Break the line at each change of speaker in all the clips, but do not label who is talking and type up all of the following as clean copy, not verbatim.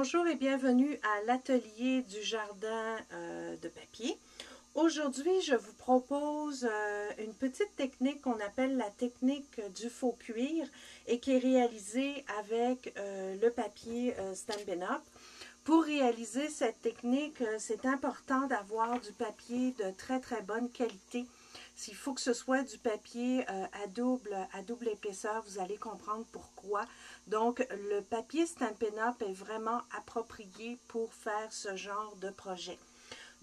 Bonjour et bienvenue à l'atelier du jardin de papier. Aujourd'hui, je vous propose une petite technique qu'on appelle la technique du faux cuir et qui est réalisée avec le papier Stampin' Up! Pour réaliser cette technique, c'est important d'avoir du papier de très bonne qualité. S'il faut que ce soit du papier à double épaisseur, vous allez comprendre pourquoi. Donc, le papier Stampin' Up! Est vraiment approprié pour faire ce genre de projet.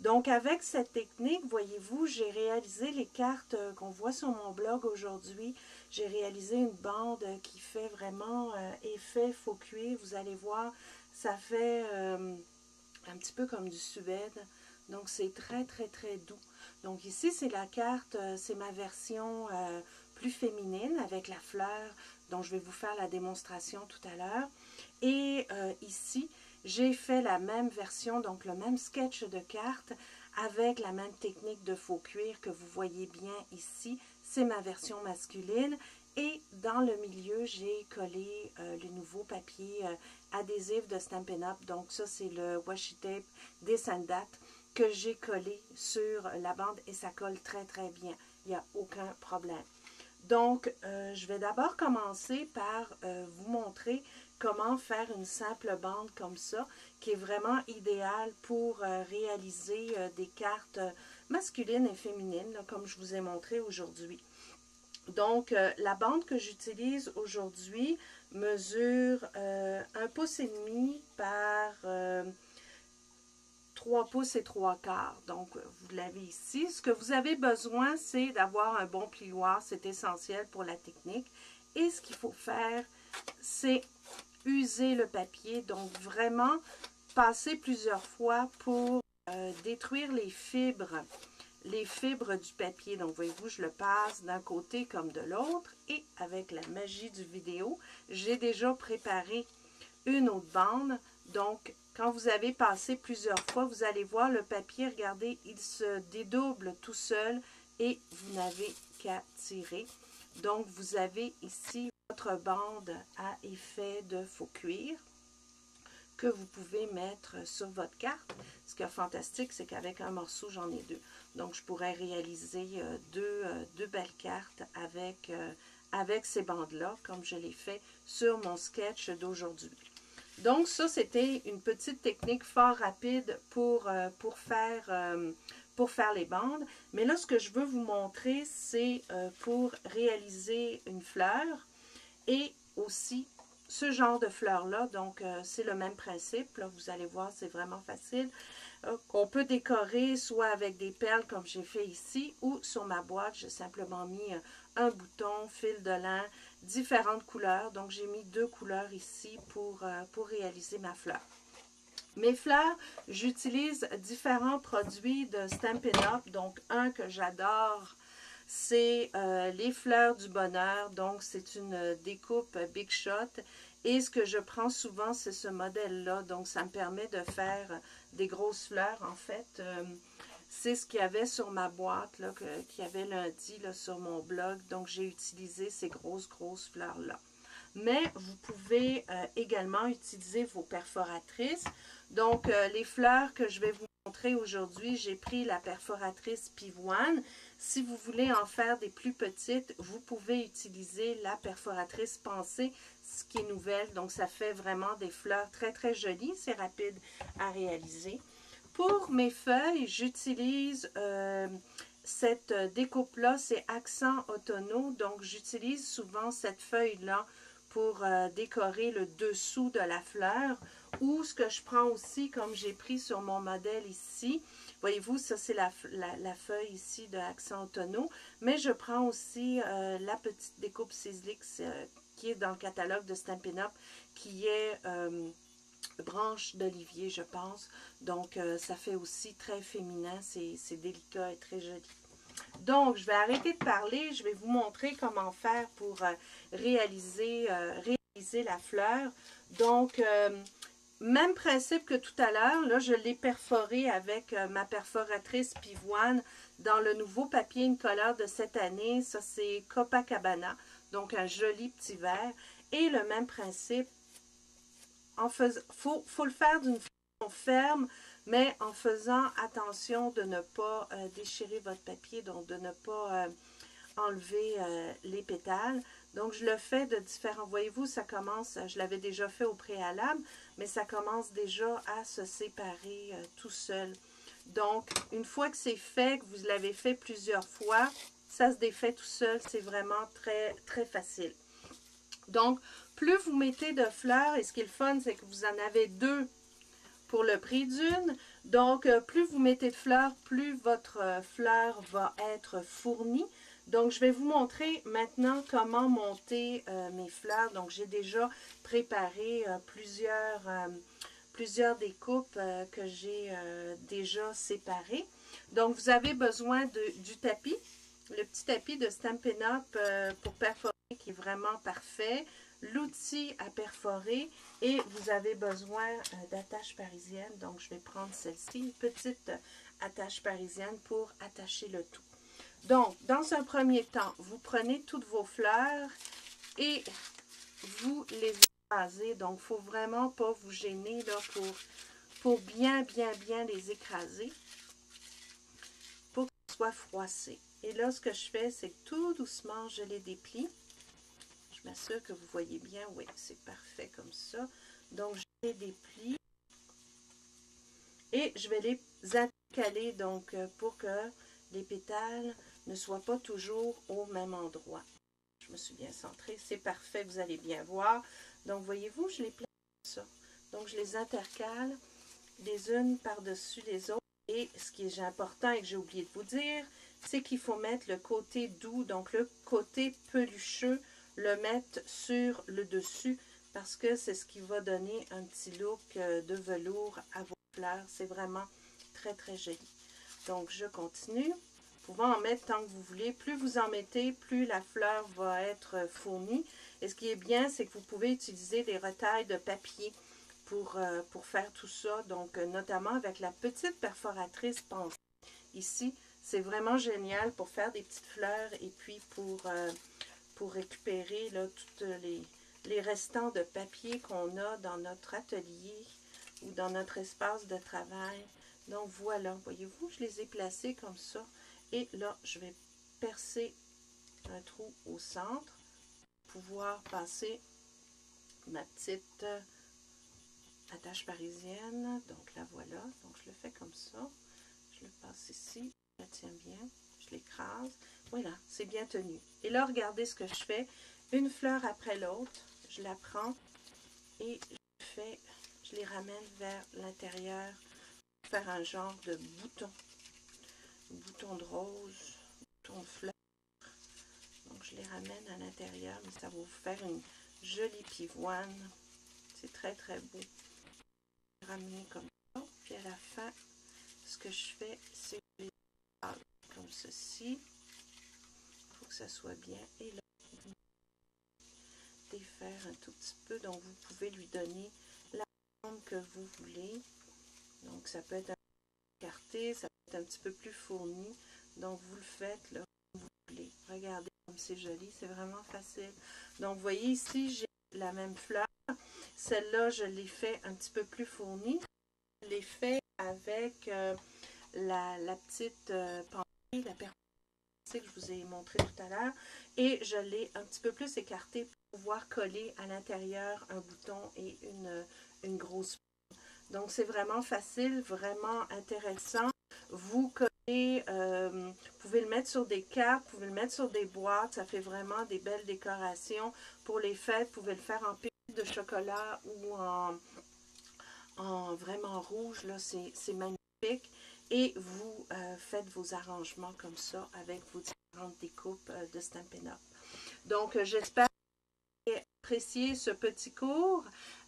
Donc, avec cette technique, voyez-vous, j'ai réalisé les cartes qu'on voit sur mon blog aujourd'hui. J'ai réalisé une bande qui fait vraiment effet faux cuir. Vous allez voir, ça fait un petit peu comme du suède. Donc, c'est très doux. Donc, ici, c'est la carte, c'est ma version plus féminine avec la fleur dont je vais vous faire la démonstration tout à l'heure. Et ici, j'ai fait la même version, donc le même sketch de carte avec la même technique de faux cuir que vous voyez bien ici. C'est ma version masculine. Et dans le milieu, j'ai collé le nouveau papier adhésif de Stampin' Up! Donc ça, c'est le washi tape Descent Date que j'ai collé sur la bande et ça colle très bien. Il n'y a aucun problème. Donc, je vais d'abord commencer par vous montrer comment faire une simple bande comme ça, qui est vraiment idéale pour réaliser des cartes masculines et féminines, là, comme je vous ai montré aujourd'hui. Donc, la bande que j'utilise aujourd'hui mesure 1,5 pouce par 3 pouces et 3/4. Donc, vous l'avez ici. Ce que vous avez besoin, c'est d'avoir un bon plioir. C'est essentiel pour la technique. Et ce qu'il faut faire, c'est user le papier. Donc, vraiment, passer plusieurs fois pour détruire les fibres du papier. Donc, voyez-vous, je le passe d'un côté comme de l'autre. Et avec la magie du vidéo, j'ai déjà préparé une autre bande. Donc, quand vous avez passé plusieurs fois, vous allez voir le papier, regardez, il se dédouble tout seul et vous n'avez qu'à tirer. Donc, vous avez ici votre bande à effet de faux cuir que vous pouvez mettre sur votre carte. Ce qui est fantastique, c'est qu'avec un morceau, j'en ai deux. Donc, je pourrais réaliser deux belles cartes avec ces bandes-là, comme je l'ai fait sur mon sketch d'aujourd'hui. Donc, ça, c'était une petite technique fort rapide pour faire les bandes. Mais là, ce que je veux vous montrer, c'est pour réaliser une fleur et aussi ce genre de fleurs-là. Donc, c'est le même principe. Là, vous allez voir, c'est vraiment facile. On peut décorer soit avec des perles comme j'ai fait ici ou sur ma boîte, j'ai simplement mis un bouton, fil de lin, différentes couleurs. Donc, j'ai mis 2 couleurs ici pour réaliser ma fleur. Mes fleurs, j'utilise différents produits de Stampin' Up! Donc, un que j'adore, c'est les fleurs du bonheur. Donc, c'est une découpe Big Shot. Et ce que je prends souvent, c'est ce modèle-là. Donc, ça me permet de faire des grosses fleurs. En fait, c'est ce qu'il y avait sur ma boîte, là, qu'il y avait lundi là, sur mon blog. Donc, j'ai utilisé ces grosses fleurs-là. Mais vous pouvez également utiliser vos perforatrices. Donc, les fleurs que je vais vous montrer aujourd'hui, j'ai pris la perforatrice Pivoine. Si vous voulez en faire des plus petites, vous pouvez utiliser la perforatrice Pensée, ce qui est nouvelle. Donc, ça fait vraiment des fleurs très jolies. C'est rapide à réaliser. Pour mes feuilles, j'utilise cette découpe-là, c'est Accent Automnaux. Donc, j'utilise souvent cette feuille-là pour décorer le dessous de la fleur. Ou ce que je prends aussi, comme j'ai pris sur mon modèle ici, voyez-vous, ça c'est la feuille ici de Accent Automnaux. Mais je prends aussi la petite découpe Sizzlix qui est dans le catalogue de Stampin' Up! Qui est branche d'olivier, je pense. Donc, ça fait aussi très féminin. C'est délicat et très joli. Donc, je vais arrêter de parler. Je vais vous montrer comment faire pour réaliser la fleur. Donc, même principe que tout à l'heure. Là, je l'ai perforé avec ma perforatrice Pivoine dans le nouveau papier incolore de cette année. Ça, c'est Copacabana. Donc, un joli petit verre. Et le même principe faut le faire d'une façon ferme, mais en faisant attention de ne pas déchirer votre papier, donc de ne pas enlever les pétales. Donc, je le fais de différents... Voyez-vous, ça commence, je l'avais déjà fait au préalable, mais ça commence déjà à se séparer tout seul. Donc, une fois que c'est fait, que vous l'avez fait plusieurs fois, ça se défait tout seul. C'est vraiment très, très facile. Donc, plus vous mettez de fleurs, et ce qui est le fun, c'est que vous en avez 2 pour le prix d'une. Donc, plus vous mettez de fleurs, plus votre fleur va être fournie. Donc, je vais vous montrer maintenant comment monter mes fleurs. Donc, j'ai déjà préparé plusieurs découpes que j'ai déjà séparées. Donc, vous avez besoin du tapis, le petit tapis de Stampin' Up pour perforer qui est vraiment parfait, l'outil à perforer et vous avez besoin d'attache parisienne. Donc, je vais prendre celle-ci, une petite attache parisienne pour attacher le tout. Donc, dans un premier temps, vous prenez toutes vos fleurs et vous les écrasez. Donc, il ne faut vraiment pas vous gêner là, pour bien les écraser pour qu'ils soient froissés. Et là, ce que je fais, c'est que tout doucement, je les déplie. Je m'assure que vous voyez bien. Oui, c'est parfait comme ça. Donc, je les déplie. Et je vais les intercaler donc pour que les pétales ne soient pas toujours au même endroit. Je me suis bien centrée. C'est parfait, vous allez bien voir. Donc, voyez-vous, je les place comme ça. Donc, je les intercale les unes par-dessus les autres. Et ce qui est important et que j'ai oublié de vous dire, c'est qu'il faut mettre le côté doux, donc le côté pelucheux, le mettre sur le dessus parce que c'est ce qui va donner un petit look de velours à vos fleurs. C'est vraiment très, très joli. Donc, je continue. Vous pouvez en mettre tant que vous voulez. Plus vous en mettez, plus la fleur va être fournie. Et ce qui est bien, c'est que vous pouvez utiliser des retailles de papier pour faire tout ça. Donc, notamment avec la petite perforatrice pensée ici. C'est vraiment génial pour faire des petites fleurs et puis pour récupérer là, tous les restants de papier qu'on a dans notre atelier ou dans notre espace de travail. Donc, voilà, voyez-vous, je les ai placés comme ça. Et là, je vais percer un trou au centre pour pouvoir passer ma petite attache parisienne. Donc, la voilà. Donc, je le fais comme ça. Je le passe ici. Je la tiens bien. Je l'écrase. Voilà, c'est bien tenu. Et là, regardez ce que je fais. Une fleur après l'autre. Je la prends et je les ramène vers l'intérieur pour faire un genre de bouton. Bouton de rose, bouton de fleur. Donc, je les ramène à l'intérieur, mais ça va vous faire une jolie pivoine. C'est très, très beau. Ramener comme ça. Puis à la fin, ce que je fais, c'est que je les étale comme ceci. Il faut que ça soit bien. Et là, vous défaire un tout petit peu. Donc, vous pouvez lui donner la forme que vous voulez. Donc, ça peut être un peu écarté, ça peut être un petit peu plus fourni. Donc, vous le faites là comme vous voulez. Regardez comme c'est joli, c'est vraiment facile. Donc, vous voyez ici, j'ai la même fleur. Celle-là, je l'ai fait un petit peu plus fournie. Je l'ai fait avec la petite pensée, la perforation que je vous ai montré tout à l'heure. Et je l'ai un petit peu plus écartée pour pouvoir coller à l'intérieur un bouton et une grosse fleur. Donc, c'est vraiment facile, vraiment intéressant. Vous collez, vous pouvez le mettre sur des cartes, vous pouvez le mettre sur des boîtes. Ça fait vraiment des belles décorations. Pour les fêtes, vous pouvez le faire en pépites de chocolat ou en vraiment rouge. Là, c'est magnifique. Et vous faites vos arrangements comme ça avec vos différentes découpes de Stampin' Up. Donc, j'espère que vous avez apprécié ce petit cours.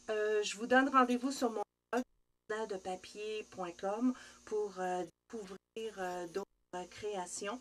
Je vous donne rendez-vous sur mon blog depapier.com pour découvrir d'autres créations.